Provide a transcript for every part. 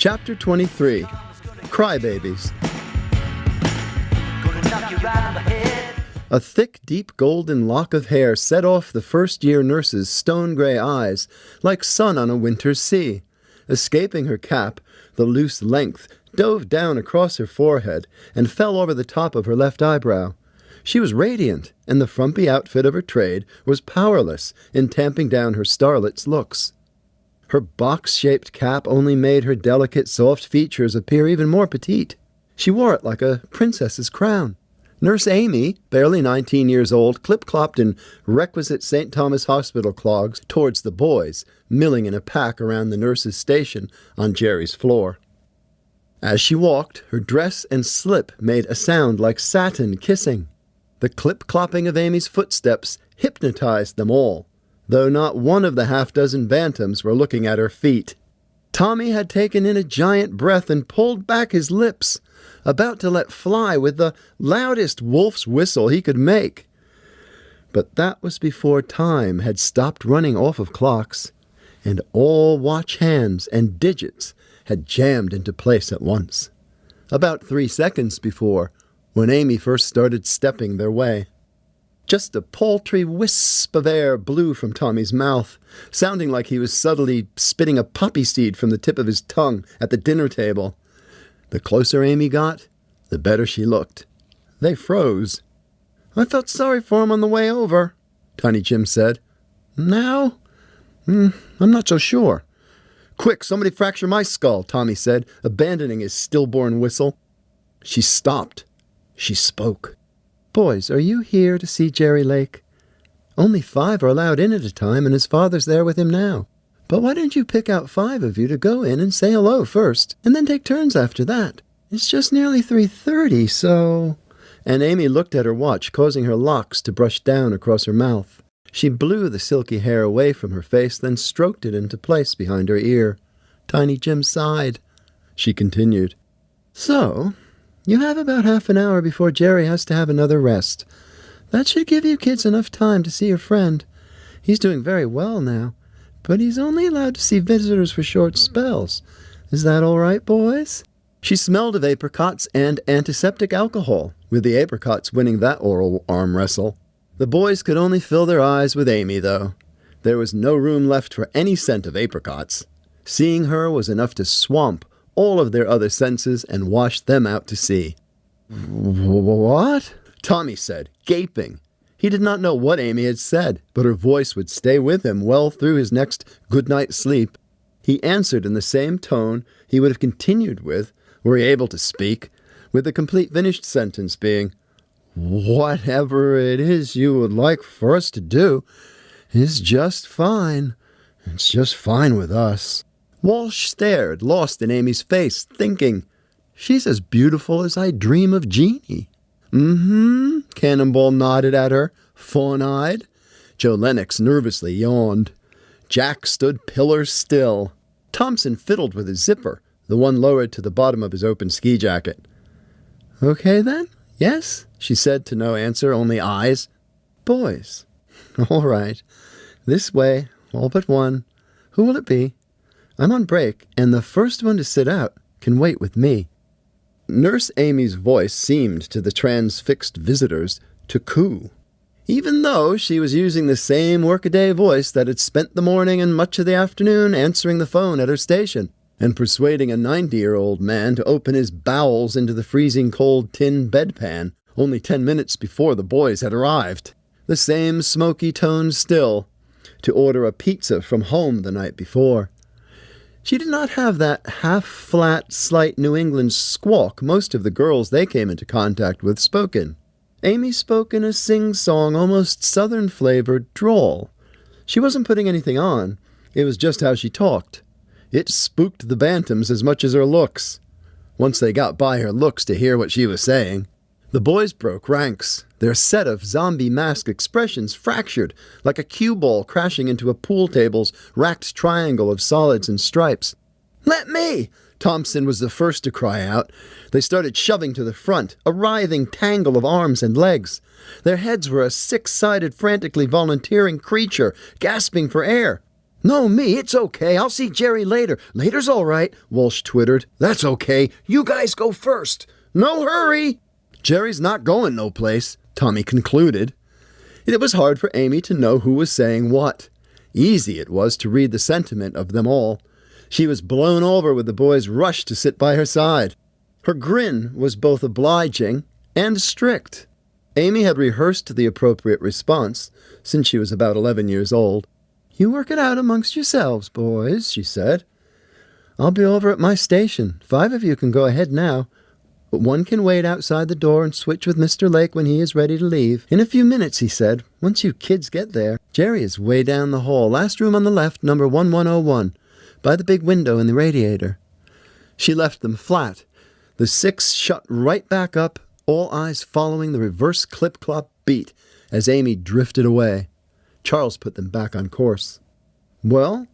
Chapter 23, Crybabies. A thick, deep golden lock of hair set off the first-year nurse's stone-gray eyes, like sun on a winter's sea. Escaping her cap, the loose length dove down across her forehead and fell over the top of her left eyebrow. She was radiant, and the frumpy outfit of her trade was powerless in tamping down her starlet's looks. Her box-shaped cap only made her delicate, soft features appear even more petite. She wore it like a princess's crown. Nurse Amy, barely 19 years old, clip-clopped in requisite St. Thomas Hospital clogs towards the boys, milling in a pack around the nurse's station on Jerry's floor. As she walked, her dress and slip made a sound like satin kissing. The clip-clopping of Amy's footsteps hypnotized them all, though not one of the half-dozen bantams were looking at her feet. Tommy had taken in a giant breath and pulled back his lips, about to let fly with the loudest wolf's whistle he could make. But that was before time had stopped running off of clocks, and all watch hands and digits had jammed into place at once. About 3 seconds before, when Amy first started stepping their way. Just a paltry wisp of air blew from Tommy's mouth, sounding like he was subtly spitting a poppy seed from the tip of his tongue at the dinner table. The closer Amy got, the better she looked. They froze. "I felt sorry for him on the way over," Tiny Jim said. "Now? I'm not so sure." "Quick, somebody fracture my skull," Tommy said, abandoning his stillborn whistle. She stopped. She spoke. "Boys, are you here to see Jerry Lake? Only 5 are allowed in at a time, and his father's there with him now. But why didn't you pick out 5 of you to go in and say hello first, and then take turns after that? It's just nearly 3:30, so—" And Amy looked at her watch, causing her locks to brush down across her mouth. She blew the silky hair away from her face, then stroked it into place behind her ear. Tiny Jim sighed. She continued, "So, you have about half an hour before Jerry has to have another rest. That should give you kids enough time to see your friend. He's doing very well now, but he's only allowed to see visitors for short spells. Is that all right, boys?" She smelled of apricots and antiseptic alcohol, with the apricots winning that oral arm wrestle. The boys could only fill their eyes with Amy, though. There was no room left for any scent of apricots. Seeing her was enough to swamp all of their other senses and wash them out to sea. "What?" Tommy said, gaping. He did not know what Amy had said, but her voice would stay with him well through his next good night's sleep. He answered in the same tone he would have continued with, were he able to speak, with the complete finished sentence being, "Whatever it is you would like for us to do is just fine. It's just fine with us." Walsh stared, lost in Amy's face, thinking, "She's as beautiful as I dream of Jeannie." Cannonball nodded at her, fawn-eyed. Joe Lennox nervously yawned. Jack stood pillar still. Thompson fiddled with his zipper, the one lowered to the bottom of his open ski jacket. "Okay, then? Yes?" she said to no answer, only eyes. "Boys. All right. This way, all but one. Who will it be? I'm on break, and the first one to sit out can wait with me." Nurse Amy's voice seemed to the transfixed visitors to coo, even though she was using the same workaday voice that had spent the morning and much of the afternoon answering the phone at her station and persuading a 90-year-old man to open his bowels into the freezing cold tin bedpan only 10 minutes before the boys had arrived. The same smoky tone still, to order a pizza from home the night before. She did not have that half-flat, slight New England squawk most of the girls they came into contact with spoke in. Amy spoke in a sing-song, almost southern-flavored drawl. She wasn't putting anything on. It was just how she talked. It spooked the bantams as much as her looks, once they got by her looks to hear what she was saying. The boys broke ranks, their set of zombie mask expressions fractured like a cue ball crashing into a pool table's racked triangle of solids and stripes. "Let me!" Thompson was the first to cry out. They started shoving to the front, a writhing tangle of arms and legs. Their heads were a six-sided, frantically volunteering creature, gasping for air. No, me, it's okay. I'll see Jerry later. Later's all right, Walsh twittered. That's okay. You guys go first. No hurry. Jerry's not going no place, Tommy concluded. It was hard for Amy to know who was saying what. Easy it was to read the sentiment of them all. She was blown over with the boy's rush to sit by her side. Her grin was both obliging and strict. Amy had rehearsed the appropriate response since she was about 11 years old. You work it out amongst yourselves, boys, she said. I'll be over at my station. 5 of you can go ahead now. But one can wait outside the door and switch with Mr. Lake when he is ready to leave. In a few minutes, he said, once you kids get there. Jerry is way down the hall, last room on the left, number 1101, by the big window in the radiator. She left them flat. The 6 shut right back up, all eyes following the reverse clip-clop beat as Amy drifted away. Charles put them back on course. Well,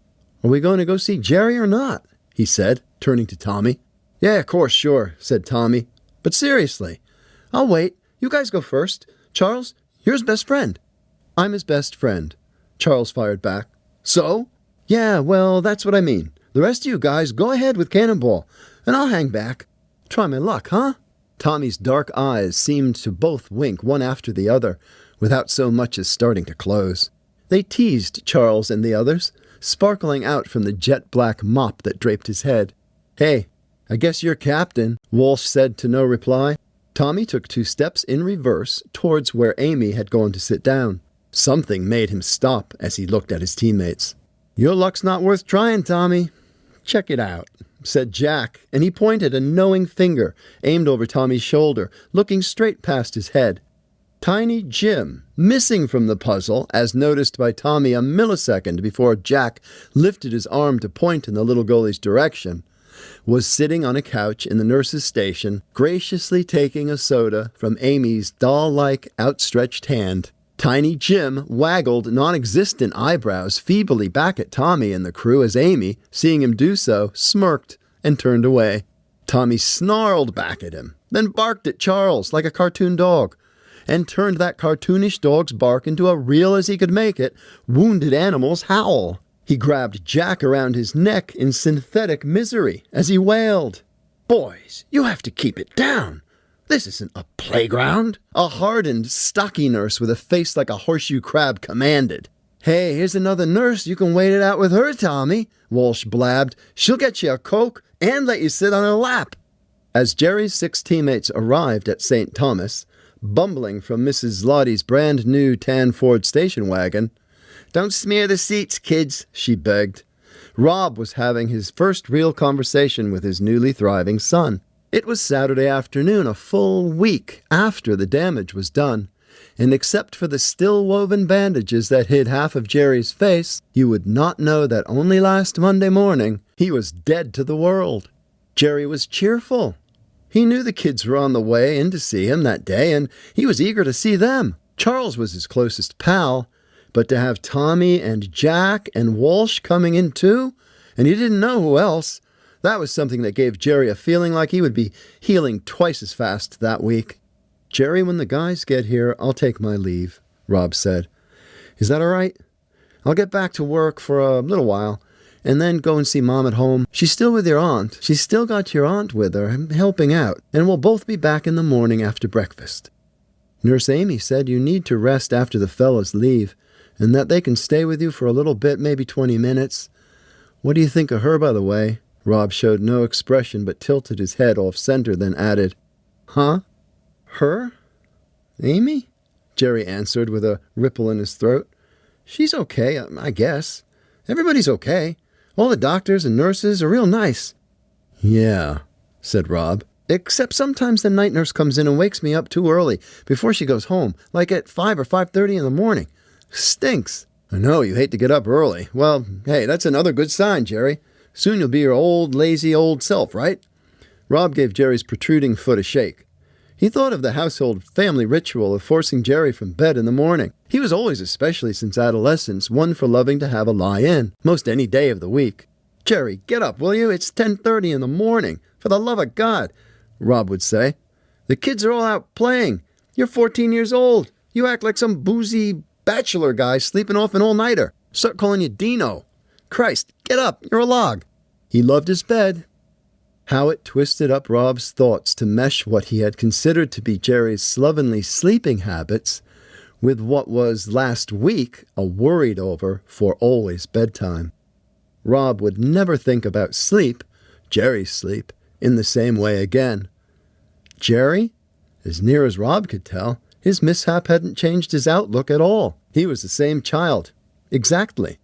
are we going to go see Jerry or not? He said, turning to Tommy. Yeah, of course, sure, said Tommy. But seriously, I'll wait. You guys go first. Charles, you're his best friend. I'm his best friend, Charles fired back. So? Yeah, well, that's what I mean. The rest of you guys go ahead with Cannonball, and I'll hang back. Try my luck, huh? Tommy's dark eyes seemed to both wink one after the other, without so much as starting to close. They teased Charles and the others, sparkling out from the jet-black mop that draped his head. Hey, I guess you're captain, Walsh said to no reply. Tommy took 2 steps in reverse towards where Amy had gone to sit down. Something made him stop as he looked at his teammates. Your luck's not worth trying, Tommy. Check it out, said Jack, and he pointed a knowing finger aimed over Tommy's shoulder, looking straight past his head. Tiny Jim, missing from the puzzle, as noticed by Tommy a millisecond before Jack lifted his arm to point in the little goalie's direction, was sitting on a couch in the nurse's station, graciously taking a soda from Amy's doll-like outstretched hand. Tiny Jim waggled non-existent eyebrows feebly back at Tommy and the crew as Amy, seeing him do so, smirked and turned away. Tommy snarled back at him, then barked at Charles like a cartoon dog, and turned that cartoonish dog's bark into a real-as-he-could-make-it, wounded animal's howl. He grabbed Jack around his neck in synthetic misery as he wailed. Boys, you have to keep it down. This isn't a playground. A hardened, stocky nurse with a face like a horseshoe crab commanded. Hey, here's another nurse. You can wait it out with her, Tommy, Walsh blabbed. She'll get you a Coke and let you sit on her lap. As Jerry's 6 teammates arrived at St. Thomas, bumbling from Mrs. Lottie's brand-new tan Ford station wagon, Don't smear the seats, kids, she begged. Rob was having his first real conversation with his newly thriving son. It was Saturday afternoon, a full week after the damage was done, and except for the still-woven bandages that hid half of Jerry's face, you would not know that only last Monday morning he was dead to the world. Jerry was cheerful. He knew the kids were on the way in to see him that day, and he was eager to see them. Charles was his closest pal, but to have Tommy and Jack and Walsh coming in too, and he didn't know who else, that was something that gave Jerry a feeling like he would be healing twice as fast that week. Jerry, when the guys get here, I'll take my leave, Rob said. Is that all right? I'll get back to work for a little while, and then go and see Mom at home. She's still with your aunt. She's still got your aunt with her, helping out, and we'll both be back in the morning after breakfast. Nurse Amy said you need to rest after the fellas leave, and that they can stay with you for a little bit, maybe 20 minutes. What do you think of her, by the way? Rob showed no expression but tilted his head off-center, then added, Huh? Her? Amy? Jerry answered with a ripple in his throat. She's okay, I guess. Everybody's okay. All the doctors and nurses are real nice. Yeah, said Rob. Except sometimes the night nurse comes in and wakes me up too early before she goes home, like at 5 or 5:30 in the morning. Stinks. I know you hate to get up early. Well, hey, that's another good sign, Jerry. Soon you'll be your old, lazy old self, right? Rob gave Jerry's protruding foot a shake. He thought of the household family ritual of forcing Jerry from bed in the morning. He was always, especially since adolescence, one for loving to have a lie-in, most any day of the week. Jerry, get up, will you? It's 10:30 in the morning. For the love of God, Rob would say. The kids are all out playing. You're 14 years old. You act like some boozy bachelor guy sleeping off an all-nighter. Start calling you Dino. Christ, get up, you're a log. He loved his bed. How it twisted up Rob's thoughts to mesh what he had considered to be Jerry's slovenly sleeping habits with what was last week a worried-over for always bedtime. Rob would never think about sleep, Jerry's sleep, in the same way again. Jerry? As near as Rob could tell, his mishap hadn't changed his outlook at all. He was the same child. Exactly.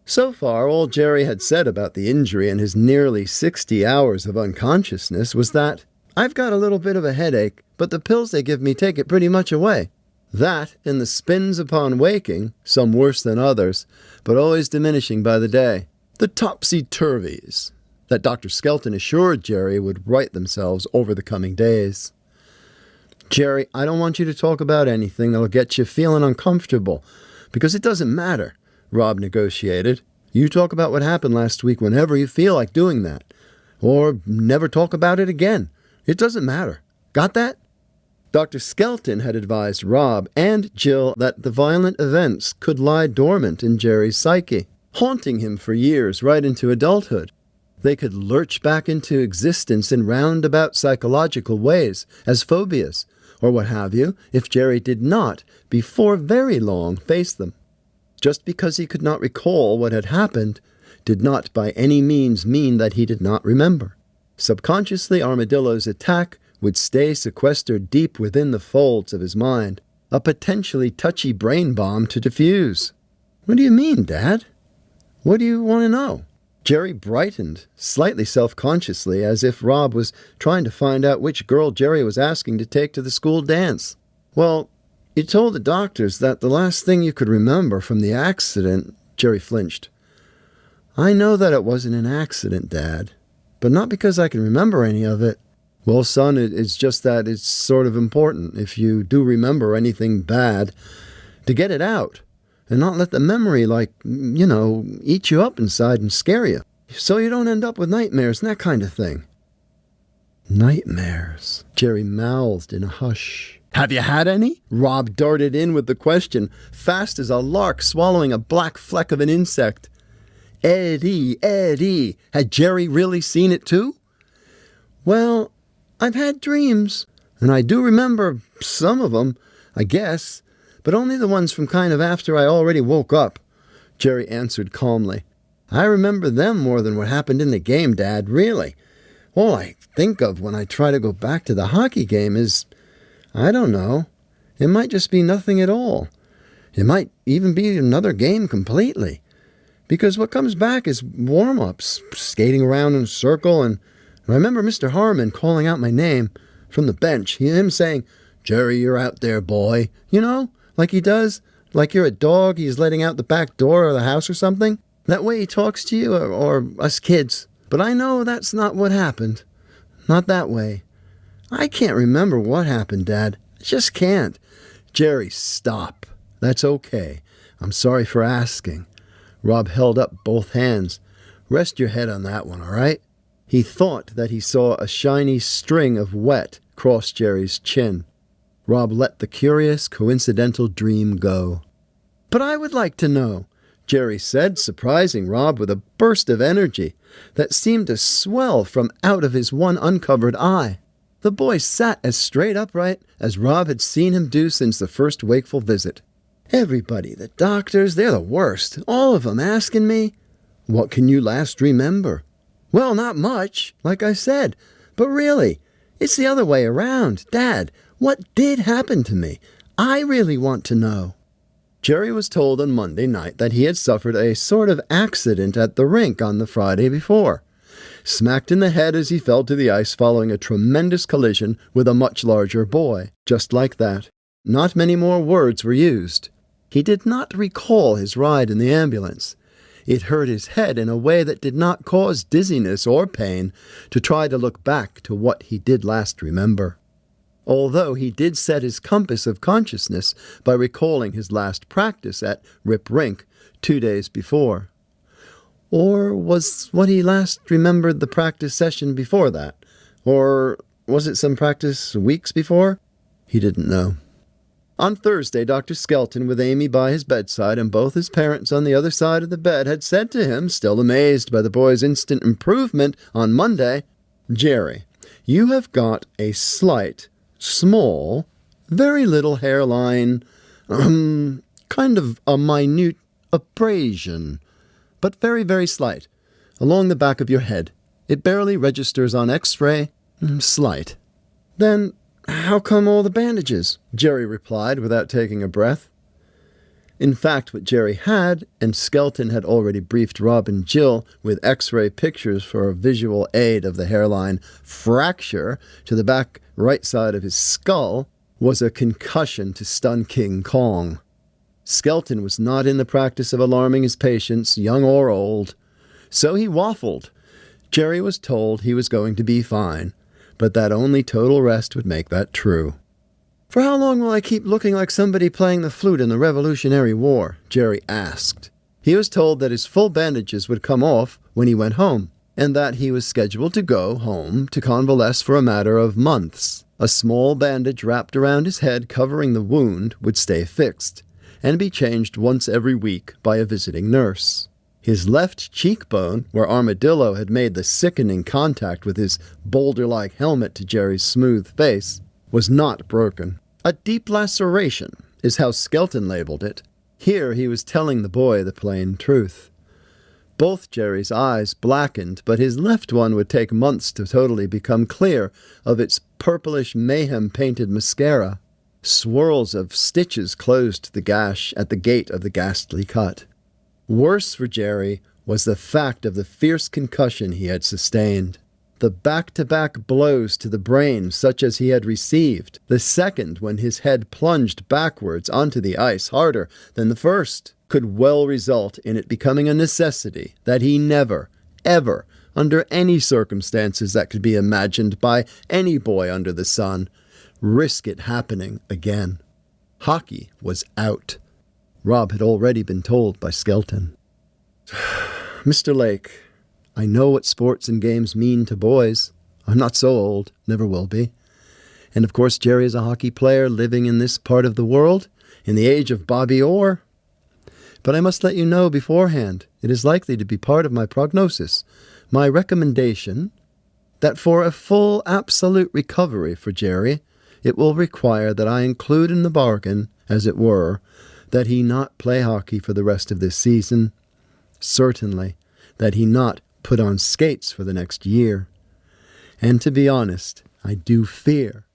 So far, all Jerry had said about the injury and his nearly 60 hours of unconsciousness was that, "I've got a little bit of a headache, but the pills they give me take it pretty much away." That, and the spins upon waking, some worse than others, but always diminishing by the day. The topsy-turvies that Dr. Skelton assured Jerry would right themselves over the coming days. "Jerry, I don't want you to talk about anything that'll get you feeling uncomfortable, because it doesn't matter," Rob negotiated. "You talk about what happened last week whenever you feel like doing that. Or never talk about it again. It doesn't matter. Got that?" Dr. Skelton had advised Rob and Jill that the violent events could lie dormant in Jerry's psyche, haunting him for years right into adulthood. They could lurch back into existence in roundabout psychological ways, as phobias, or what have you, if Jerry did not, before very long, face them. Just because he could not recall what had happened did not by any means mean that he did not remember. Subconsciously, Armadillo's attack would stay sequestered deep within the folds of his mind, a potentially touchy brain bomb to defuse. "What do you mean, Dad? What do you want to know?" Jerry brightened, slightly self-consciously, as if Rob was trying to find out which girl Jerry was asking to take to the school dance. "Well, you told the doctors that the last thing you could remember from the accident—" Jerry flinched. "I know that it wasn't an accident, Dad, but not because I can remember any of it." "Well, son, it's just that it's sort of important, if you do remember anything bad, to get it out, and not let the memory, eat you up inside and scare you, so you don't end up with nightmares and that kind of thing." "Nightmares," Jerry mouthed in a hush. "Have you had any?" Rob darted in with the question, fast as a lark swallowing a black fleck of an insect. Eddie, had Jerry really seen it too? "Well, I've had dreams, and I do remember some of them, I guess, but only the ones from kind of after I already woke up," Jerry answered calmly. "I remember them more than what happened in the game, Dad, really. All I think of when I try to go back to the hockey game is, I don't know, it might just be nothing at all. It might even be another game completely. Because what comes back is warm-ups, skating around in a circle, and I remember Mr. Harman calling out my name from the bench, him saying, 'Jerry, you're out there, boy,' like he does, like you're a dog he's letting out the back door of the house or something. That way he talks to you, or us kids. But I know that's not what happened. Not that way. I can't remember what happened, Dad. I just can't." "Jerry, stop. That's okay. I'm sorry for asking." Rob held up both hands. "Rest your head on that one, all right?" He thought that he saw a shiny string of wet cross Jerry's chin. Rob let the curious, coincidental dream go. "But I would like to know," Jerry said, surprising Rob with a burst of energy that seemed to swell from out of his one uncovered eye. The boy sat as straight upright as Rob had seen him do since the first wakeful visit. "Everybody, the doctors, they're the worst, all of them asking me, 'What can you last remember?' Well, not much, like I said, but really, it's the other way around. Dad, what did happen to me? I really want to know." Jerry was told on Monday night that he had suffered a sort of accident at the rink on the Friday before. Smacked in the head as he fell to the ice following a tremendous collision with a much larger boy. Just like that. Not many more words were used. He did not recall his ride in the ambulance. It hurt his head in a way that did not cause dizziness or pain to try to look back to what he did last remember. Although he did set his compass of consciousness by recalling his last practice at Rip Rink 2 days before. Or was what he last remembered the practice session before that? Or was it some practice weeks before? He didn't know. On Thursday, Dr. Skelton, with Amy by his bedside and both his parents on the other side of the bed, had said to him, still amazed by the boy's instant improvement on Monday, "Jerry, you have got a slight, small, very little hairline, kind of a minute abrasion, but very, very slight, along the back of your head. It barely registers on X-ray. Slight." "Then how come all the bandages?" Jerry replied without taking a breath. In fact, what Jerry had, and Skelton had already briefed Rob and Jill with X-ray pictures for a visual aid of the hairline fracture to the back right side of his skull, was a concussion to stun King Kong. Skelton was not in the practice of alarming his patients, young or old. So he waffled. Jerry was told he was going to be fine, but that only total rest would make that true. "For how long will I keep looking like somebody playing the flute in the Revolutionary War?" Jerry asked. He was told that his full bandages would come off when he went home, and that he was scheduled to go home to convalesce for a matter of months. A small bandage wrapped around his head covering the wound would stay fixed, and be changed once every week by a visiting nurse. His left cheekbone, where Armadillo had made the sickening contact with his boulder-like helmet to Jerry's smooth face, was not broken. A deep laceration is how Skelton labeled it. Here he was telling the boy the plain truth. Both Jerry's eyes blackened, but his left one would take months to totally become clear of its purplish mayhem-painted mascara. Swirls of stitches closed the gash at the gate of the ghastly cut. Worse for Jerry was the fact of the fierce concussion he had sustained. The back-to-back blows to the brain such as he had received, the second when his head plunged backwards onto the ice harder than the first, could well result in it becoming a necessity that he never, ever, under any circumstances that could be imagined by any boy under the sun, risk it happening again. Hockey was out. Rob had already been told by Skelton. "Mr. Lake, I know what sports and games mean to boys. I'm not so old, never will be. And of course Jerry is a hockey player living in this part of the world, in the age of Bobby Orr. But I must let you know beforehand, it is likely to be part of my prognosis, my recommendation, that for a full absolute recovery for Jerry, it will require that I include in the bargain, as it were, that he not play hockey for the rest of this season. Certainly, that he not put on skates for the next year. And to be honest, I do fear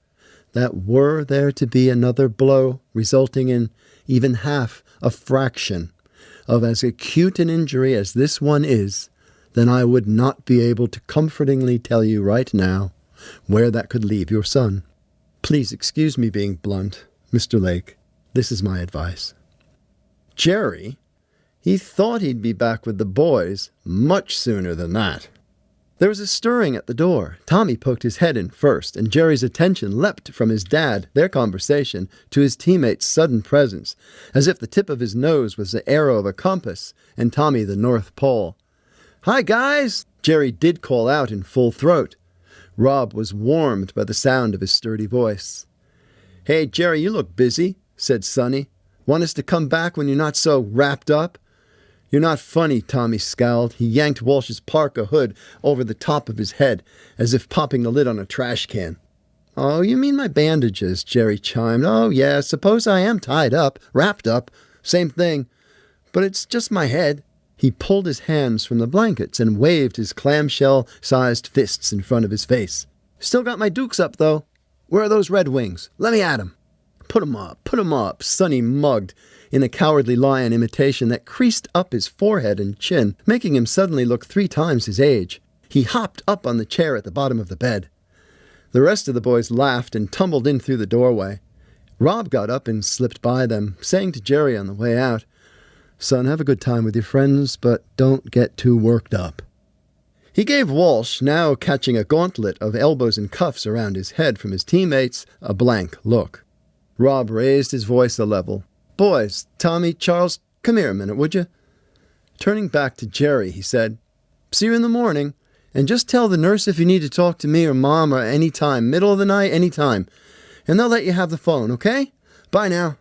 that were there to be another blow resulting in even half a fraction of as acute an injury as this one is, then I would not be able to comfortingly tell you right now where that could leave your son. Please excuse me being blunt, Mr. Lake. This is my advice." Jerry, he thought he'd be back with the boys much sooner than that. There was a stirring at the door. Tommy poked his head in first, and Jerry's attention leapt from his dad, their conversation, to his teammate's sudden presence, as if the tip of his nose was the arrow of a compass, and Tommy the North Pole. "Hi, guys!" Jerry did call out in full throat. Rob was warmed by the sound of his sturdy voice. "Hey, Jerry, you look busy," said Sonny. "Want us to come back when you're not so wrapped up?" "You're not funny," Tommy scowled. He yanked Walsh's parka hood over the top of his head, as if popping the lid on a trash can. "Oh, you mean my bandages," Jerry chimed. "Oh, yeah, suppose I am tied up, wrapped up. Same thing. But it's just my head." He pulled his hands from the blankets and waved his clamshell-sized fists in front of his face. "Still got my dukes up, though. Where are those Red Wings? Let me at 'em." Put 'em up, Sonny mugged, in a cowardly lion imitation that creased up his forehead and chin, making him suddenly look 3 times his age. He hopped up on the chair at the bottom of the bed. The rest of the boys laughed and tumbled in through the doorway. Rob got up and slipped by them, saying to Jerry on the way out, "Son, have a good time with your friends, but don't get too worked up." He gave Walsh, now catching a gauntlet of elbows and cuffs around his head from his teammates, a blank look. Rob raised his voice a level. "Boys, Tommy, Charles, come here a minute, would you?" Turning back to Jerry, he said, "See you in the morning, and just tell the nurse if you need to talk to me or Mom or any time, middle of the night, any time, and they'll let you have the phone, okay? Bye now."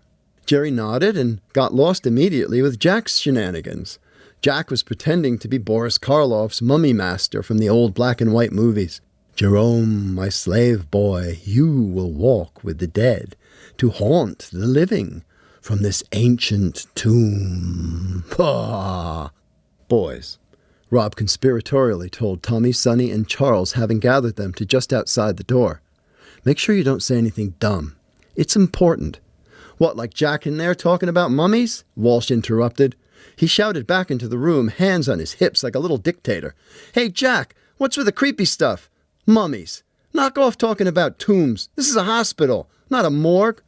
Jerry nodded and got lost immediately with Jack's shenanigans. Jack was pretending to be Boris Karloff's mummy master from the old black and white movies. "Jerome, my slave boy, you will walk with the dead to haunt the living from this ancient tomb." Ah! "Boys," Rob conspiratorially told Tommy, Sonny, and Charles, having gathered them to just outside the door. "Make sure you don't say anything dumb. It's important." "What, like Jack in there talking about mummies?" Walsh interrupted. He shouted back into the room, hands on his hips like a little dictator. "Hey, Jack, what's with the creepy stuff? Mummies. Knock off talking about tombs. This is a hospital, not a morgue."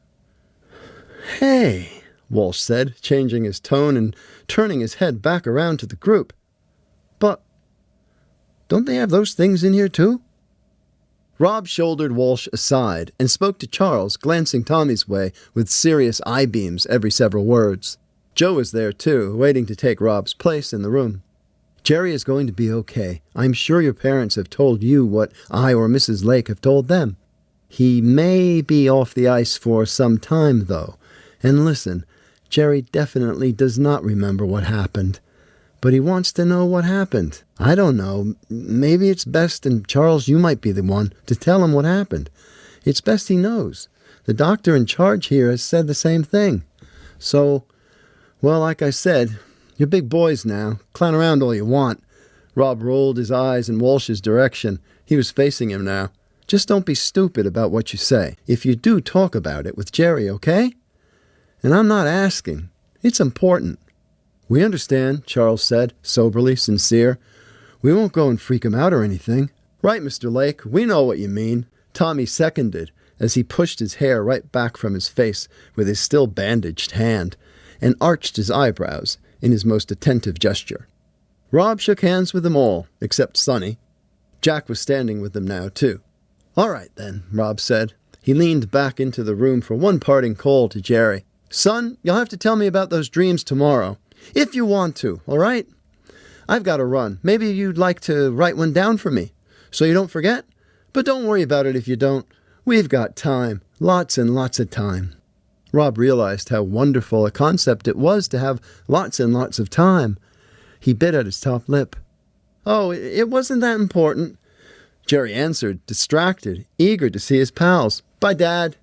"Hey," Walsh said, changing his tone and turning his head back around to the group. "But don't they have those things in here too?" Rob shouldered Walsh aside and spoke to Charles, glancing Tommy's way with serious eye-beams every several words. Joe was there too, waiting to take Rob's place in the room. "Jerry is going to be okay. I'm sure your parents have told you what I or Mrs. Lake have told them. He may be off the ice for some time, though. And listen, Jerry definitely does not remember what happened. But he wants to know what happened. I don't know. Maybe it's best, and Charles, you might be the one, to tell him what happened. It's best he knows. The doctor in charge here has said the same thing. So, well, like I said, you're big boys now. Clown around all you want." Rob rolled his eyes in Walsh's direction. He was facing him now. "Just don't be stupid about what you say. If you do, talk about it with Jerry, okay? And I'm not asking. It's important." "We understand," Charles said, soberly sincere. "We won't go and freak him out or anything." "Right, Mr. Lake, we know what you mean," Tommy seconded as he pushed his hair right back from his face with his still bandaged hand and arched his eyebrows in his most attentive gesture. Rob shook hands with them all, except Sonny. Jack was standing with them now, too. "All right, then," Rob said. He leaned back into the room for one parting call to Jerry. "Son, you'll have to tell me about those dreams tomorrow. If you want to, all right? I've got to run. Maybe you'd like to write one down for me, so you don't forget? But don't worry about it if you don't. We've got time. Lots and lots of time." Rob realized how wonderful a concept it was to have lots and lots of time. He bit at his top lip. "Oh, it wasn't that important," Jerry answered, distracted, eager to see his pals. "Bye, Dad."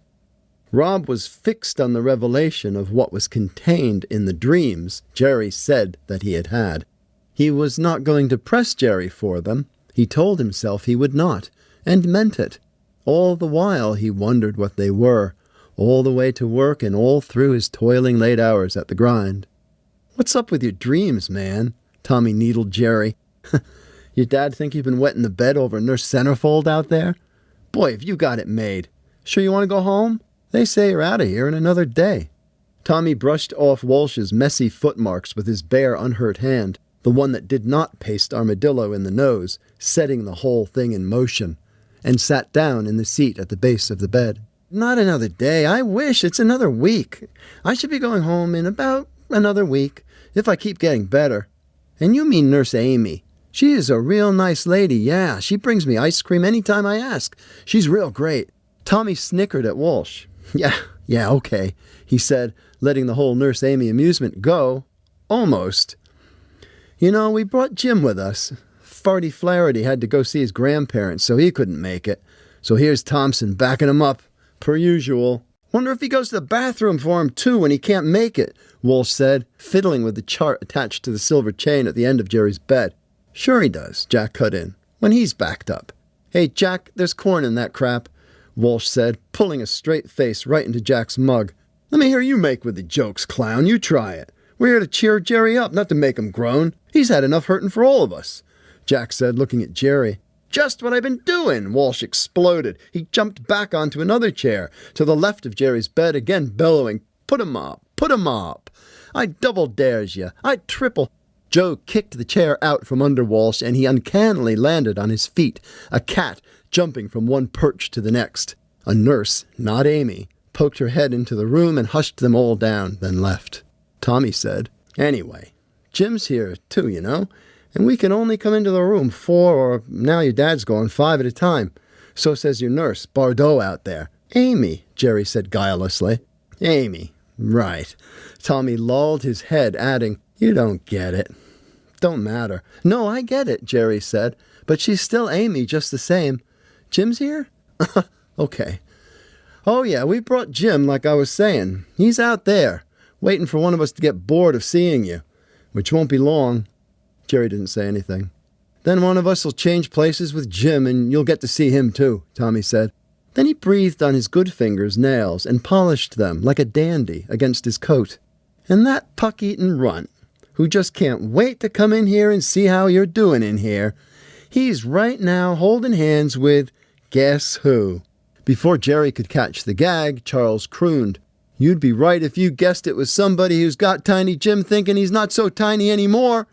Rob was fixed on the revelation of what was contained in the dreams Jerry said that he had had. He was not going to press Jerry for them. He told himself he would not, and meant it. All the while he wondered what they were, all the way to work and all through his toiling late hours at the grind. "What's up with your dreams, man?" Tommy needled Jerry. "Your dad think you've been wetting the bed over Nurse Centerfold out there? Boy, have you got it made. Sure you want to go home? They say you're out of here in another day." Tommy brushed off Walsh's messy footmarks with his bare, unhurt hand, the one that did not paste Armadillo in the nose, setting the whole thing in motion, and sat down in the seat at the base of the bed. "Not another day. I wish. It's another week. I should be going home in about another week, if I keep getting better. And you mean Nurse Amy. She is a real nice lady, yeah. She brings me ice cream any time I ask. She's real great." Tommy snickered at Walsh. Yeah, okay, he said, letting the whole Nurse Amy amusement go. Almost. "You know, we brought Jim with us. Farty Flaherty had to go see his grandparents, so he couldn't make it. So here's Thompson backing him up, per usual. Wonder if he goes to the bathroom for him, too, when he can't make it," Walsh said, fiddling with the chart attached to the silver chain at the end of Jerry's bed. "Sure he does," Jack cut in, "when he's backed up." "Hey, Jack, there's corn in that crap," Walsh said, pulling a straight face right into Jack's mug. "Let me hear you make with the jokes, clown. You try it. We're here to cheer Jerry up, not to make him groan. He's had enough hurting for all of us," Jack said, looking at Jerry. "Just what I've been doing," Walsh exploded. He jumped back onto another chair, to the left of Jerry's bed, again bellowing, "Put him up! Put him up! I double dares you! I triple—" Joe kicked the chair out from under Walsh, and he uncannily landed on his feet, a cat jumping from one perch to the next. A nurse, not Amy, poked her head into the room and hushed them all down, then left. Tommy said, "Anyway, Jim's here too, you know, and we can only come into the room 4, or now your dad's going 5 at a time. So says your nurse, Bardot, out there." "Amy," Jerry said guilelessly. Amy. Right. Tommy lolled his head, adding, You don't get it. Don't matter. No, I get it, Jerry said, but she's still Amy just the same. Jim's here? Okay. Oh yeah, we brought Jim like I was saying. He's out there, waiting for one of us to get bored of seeing you, which won't be long. Jerry didn't say anything. Then one of us will change places with Jim and you'll get to see him too, Tommy said. Then he breathed on his good finger's nails and polished them like a dandy against his coat. And that puck-eaten runt, who just can't wait to come in here and see how you're doing in here, he's right now holding hands with guess who? Before Jerry could catch the gag, Charles crooned, You'd be right if you guessed it was somebody who's got Tiny Jim thinking he's not so tiny anymore.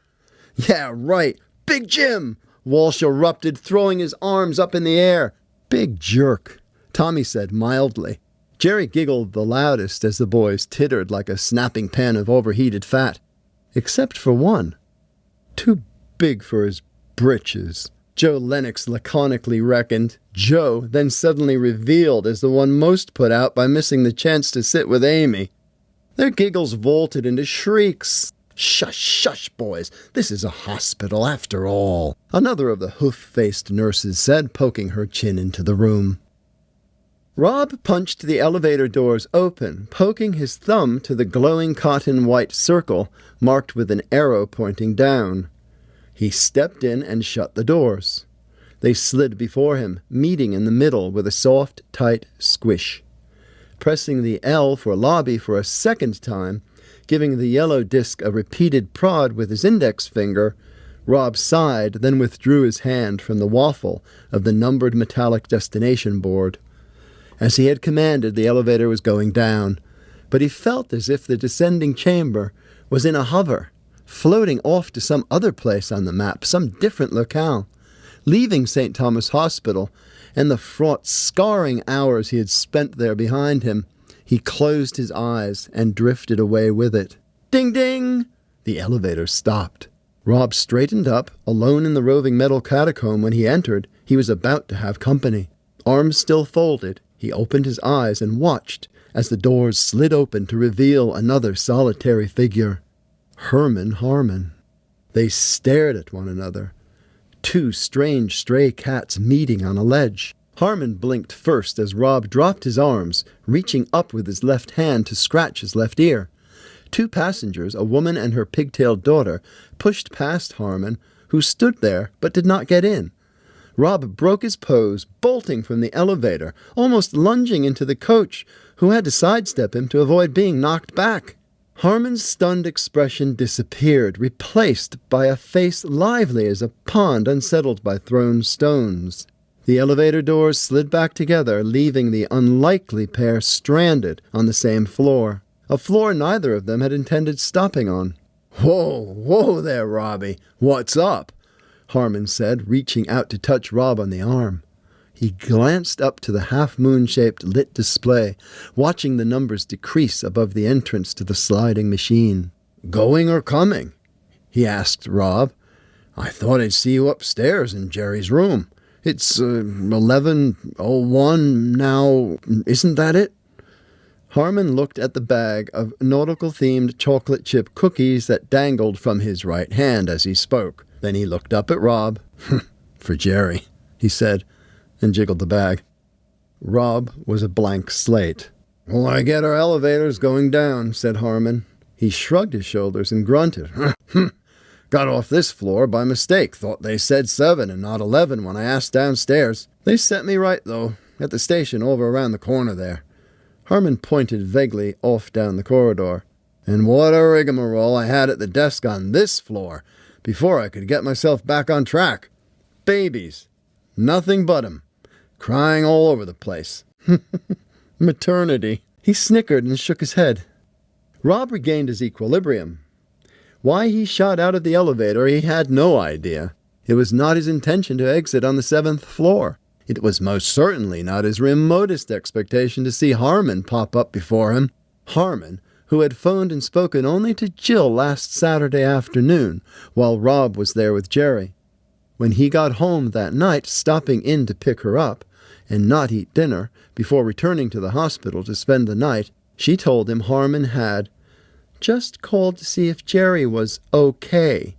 Yeah, right. Big Jim! Walsh erupted, throwing his arms up in the air. Big jerk, Tommy said mildly. Jerry giggled the loudest as the boys tittered like a snapping pan of overheated fat. Except for one. Too big for his britches, Joe Lennox laconically reckoned. Joe then suddenly revealed as the one most put out by missing the chance to sit with Amy. Their giggles vaulted into shrieks. Shush, shush, boys. This is a hospital after all, another of the hoof-faced nurses said, poking her chin into the room. Rob punched the elevator doors open, poking his thumb to the glowing cotton-white circle marked with an arrow pointing down. He stepped in and shut the doors. They slid before him, meeting in the middle with a soft, tight squish. Pressing the L for lobby for a second time, giving the yellow disc a repeated prod with his index finger, Rob sighed, then withdrew his hand from the waffle of the numbered metallic destination board. As he had commanded, the elevator was going down, but he felt as if the descending chamber was in a hover, floating off to some other place on the map, some different locale. Leaving St. Thomas Hospital, and the fraught, scarring hours he had spent there behind him, he closed his eyes and drifted away with it. Ding, ding! The elevator stopped. Rob straightened up, alone in the roving metal catacomb when he entered. He was about to have company. Arms still folded, he opened his eyes and watched as the doors slid open to reveal another solitary figure. Herman Harman. They stared at one another. Two strange stray cats meeting on a ledge. Harman blinked first as Rob dropped his arms, reaching up with his left hand to scratch his left ear. Two passengers, a woman and her pigtailed daughter, pushed past Harman, who stood there but did not get in. Rob broke his pose, bolting from the elevator, almost lunging into the coach, who had to sidestep him to avoid being knocked back. Harman's stunned expression disappeared, replaced by a face lively as a pond unsettled by thrown stones. The elevator doors slid back together, leaving the unlikely pair stranded on the same floor, a floor neither of them had intended stopping on. Whoa there, Robbie. What's up? Harman said, reaching out to touch Rob on the arm. He glanced up to the half-moon-shaped lit display, watching the numbers decrease above the entrance to the sliding machine. Going or coming? He asked Rob. I thought I'd see you upstairs in Jerry's room. It's 11:01 now, isn't that it? Harman looked at the bag of nautical-themed chocolate chip cookies that dangled from his right hand as he spoke. Then he looked up at Rob. For Jerry, he said, and jiggled the bag. Rob was a blank slate. Well, I get our elevators going down, said Harman. He shrugged his shoulders and grunted. Got off this floor by mistake. Thought they said 7 and not 11 when I asked downstairs. They set me right, though, at the station over around the corner there. Harman pointed vaguely off down the corridor. And what a rigmarole I had at the desk on this floor before I could get myself back on track. Babies. Nothing but 'em. Crying all over the place. Maternity. He snickered and shook his head. Rob regained his equilibrium. Why he shot out of the elevator he had no idea. It was not his intention to exit on the 7th floor. It was most certainly not his remotest expectation to see Harman pop up before him. Harman, who had phoned and spoken only to Jill last Saturday afternoon, while Rob was there with Jerry. When he got home that night, stopping in to pick her up, and not eat dinner, before returning to the hospital to spend the night, She told him Harman had just called to see if Jerry was okay.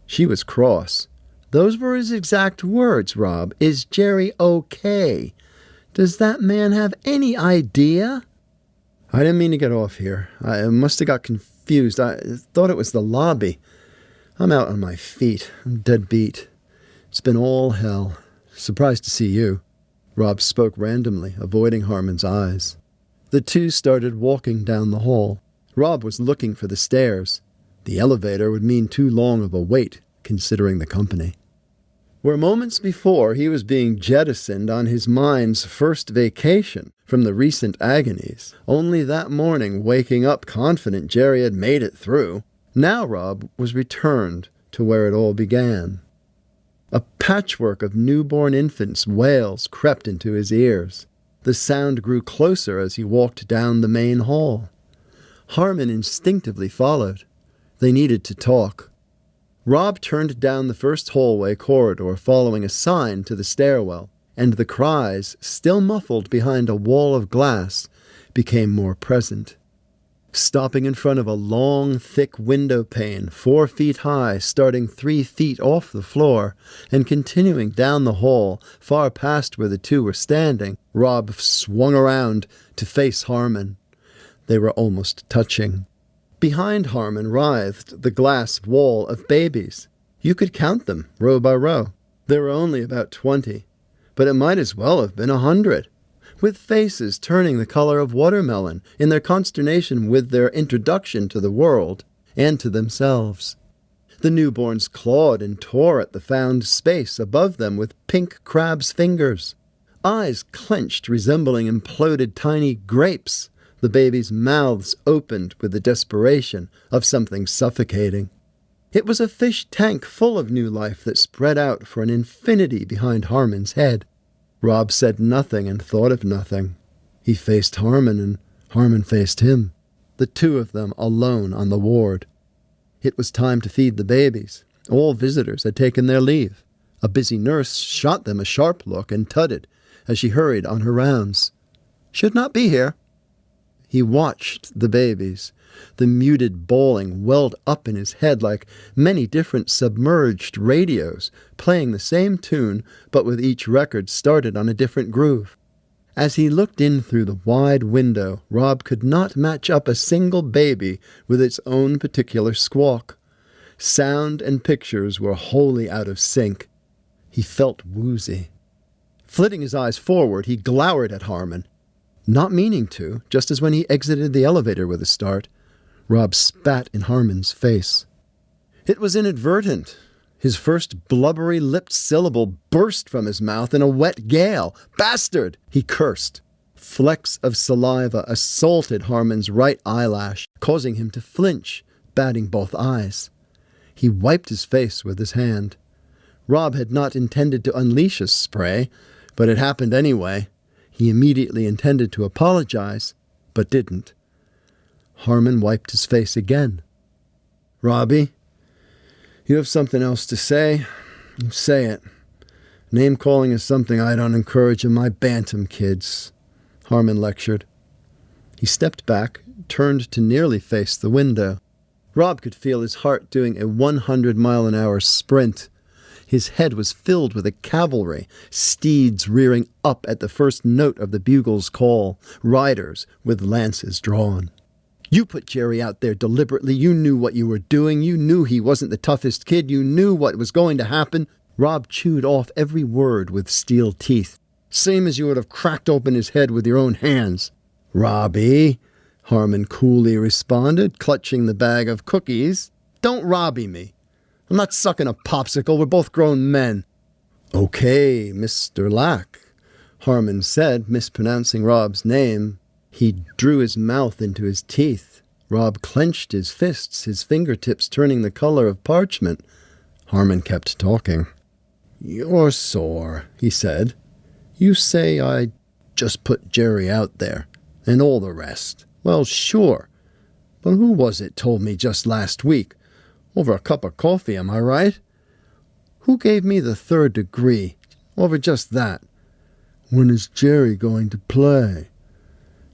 She was cross. Those were his exact words, Rob. Is Jerry okay? Does that man have any idea? I didn't mean to get off here. I must have got confused. I thought it was the lobby. I'm out on my feet. I'm dead beat. It's been all hell. Surprised to see you. Rob spoke randomly, avoiding Harman's eyes. The two started walking down the hall. Rob was looking for the stairs. The elevator would mean too long of a wait, considering the company. Where moments before he was being jettisoned on his mind's first vacation from the recent agonies, only that morning waking up confident Jerry had made it through, now Rob was returned to where it all began. A patchwork of newborn infants' wails crept into his ears. The sound grew closer as he walked down the main hall. Harman instinctively followed. They needed to talk. Rob turned down the first hallway corridor following a sign to the stairwell, and the cries, still muffled behind a wall of glass, became more present. Stopping in front of a long, thick window pane, 4 feet high, starting 3 feet off the floor, and continuing down the hall, far past where the two were standing, Rob swung around to face Harman. They were almost touching. Behind Harman writhed the glass wall of babies. You could count them, row by row. There were only about 20, but it might as well have been 100, with faces turning the color of watermelon in their consternation with their introduction to the world and to themselves. The newborns clawed and tore at the found space above them with pink crab's fingers. Eyes clenched, resembling imploded tiny grapes. The babies' mouths opened with the desperation of something suffocating. It was a fish tank full of new life that spread out for an infinity behind Harman's head. Rob said nothing and thought of nothing. He faced Harman, and Harman faced him, the two of them alone on the ward. It was time to feed the babies. All visitors had taken their leave. A busy nurse shot them a sharp look and tutted as she hurried on her rounds. "Should not be here." He watched the babies. The muted bawling welled up in his head like many different submerged radios, playing the same tune, but with each record started on a different groove. As he looked in through the wide window, Rob could not match up a single baby with its own particular squawk. Sound and pictures were wholly out of sync. He felt woozy. Flitting his eyes forward, he glowered at Harman. Not meaning to, just as when he exited the elevator with a start, Rob spat in Harman's face. It was inadvertent. His first blubbery-lipped syllable burst from his mouth in a wet gale. "Bastard!" he cursed. Flecks of saliva assaulted Harman's right eyelash, causing him to flinch, batting both eyes. He wiped his face with his hand. Rob had not intended to unleash a spray, but it happened anyway. He immediately intended to apologize, but didn't. Harman wiped his face again. "Robbie, you have something else to say? Say it. Name-calling is something I don't encourage in my bantam kids," Harman lectured. He stepped back, turned to nearly face the window. Rob could feel his heart doing a 100-mile-an-hour sprint. His head was filled with a cavalry, steeds rearing up at the first note of the bugle's call, riders with lances drawn. "You put Jerry out there deliberately. You knew what you were doing. You knew he wasn't the toughest kid. You knew what was going to happen." Rob chewed off every word with steel teeth. "Same as you would have cracked open his head with your own hands." "Robbie," Harman coolly responded, clutching the bag of cookies. "Don't Robbie me. I'm not sucking a popsicle. We're both grown men." "Okay, Mr. Lack," Harman said, mispronouncing Rob's name. He drew his mouth into his teeth. Rob clenched his fists, his fingertips turning the color of parchment. Harman kept talking. "You're sore," he said. "You say I just put Jerry out there, and all the rest. Well, sure. But who was it told me just last week? Over a cup of coffee, am I right? Who gave me the 3rd degree? Over just that. When is Jerry going to play?"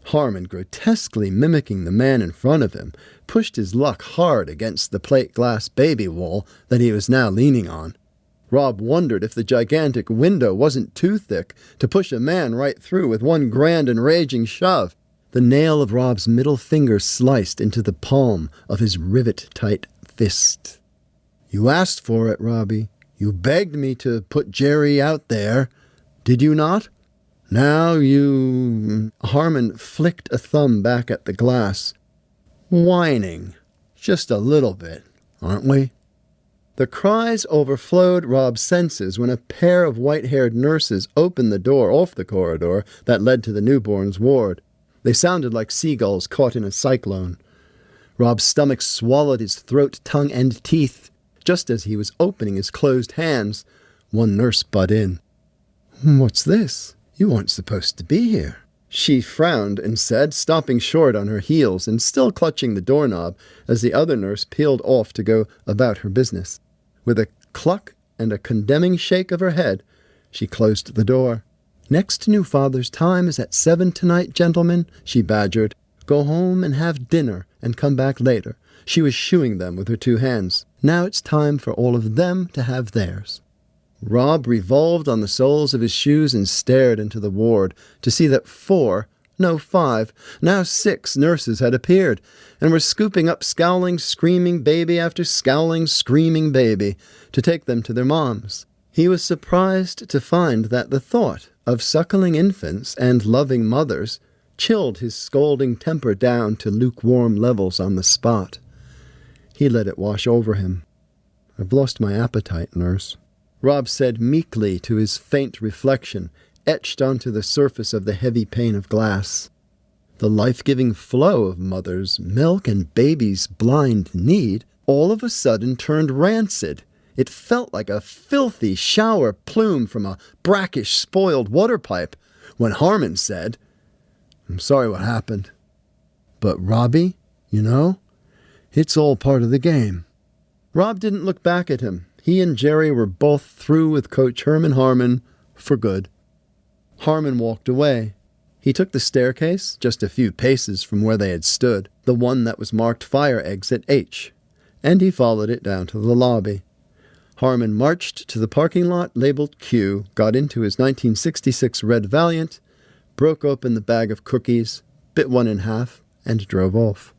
Harman, grotesquely mimicking the man in front of him, pushed his luck hard against the plate glass baby wall that he was now leaning on. Rob wondered if the gigantic window wasn't too thick to push a man right through with one grand and raging shove. The nail of Rob's middle finger sliced into the palm of his rivet-tight fist. "You asked for it, Robbie. You begged me to put Jerry out there. Did you not? Now you—" Harman flicked a thumb back at the glass. "Whining. Just a little bit, aren't we?" The cries overflowed Rob's senses when a pair of white-haired nurses opened the door off the corridor that led to the newborn's ward. They sounded like seagulls caught in a cyclone. Rob's stomach swallowed his throat, tongue, and teeth. Just as he was opening his closed hands, one nurse butt in. "What's this? You aren't supposed to be here." She frowned and said, stopping short on her heels and still clutching the doorknob as the other nurse peeled off to go about her business. With a cluck and a condemning shake of her head, she closed the door. "Next new father's time is at 7 tonight, gentlemen," she badgered. "Go home and have dinner and come back later." She was shooing them with her two hands. "Now it's time for all of them to have theirs." Rob revolved on the soles of his shoes and stared into the ward to see that 4, no 5, now 6 nurses had appeared and were scooping up scowling, screaming baby after scowling, screaming baby to take them to their moms. He was surprised to find that the thought of suckling infants and loving mothers chilled his scalding temper down to lukewarm levels on the spot. He let it wash over him. "I've lost my appetite, nurse," Rob said meekly to his faint reflection, etched onto the surface of the heavy pane of glass. The life-giving flow of mother's milk and baby's blind need all of a sudden turned rancid. It felt like a filthy shower plume from a brackish, spoiled water pipe when Harman said, "I'm sorry what happened. But Robbie, you know, it's all part of the game." Rob didn't look back at him. He and Jerry were both through with Coach Herman Harman for good. Harman walked away. He took the staircase, just a few paces from where they had stood, the one that was marked Fire Exit H, and he followed it down to the lobby. Harman marched to the parking lot labeled Q, got into his 1966 red Valiant, broke open the bag of cookies, bit one in half, and drove off.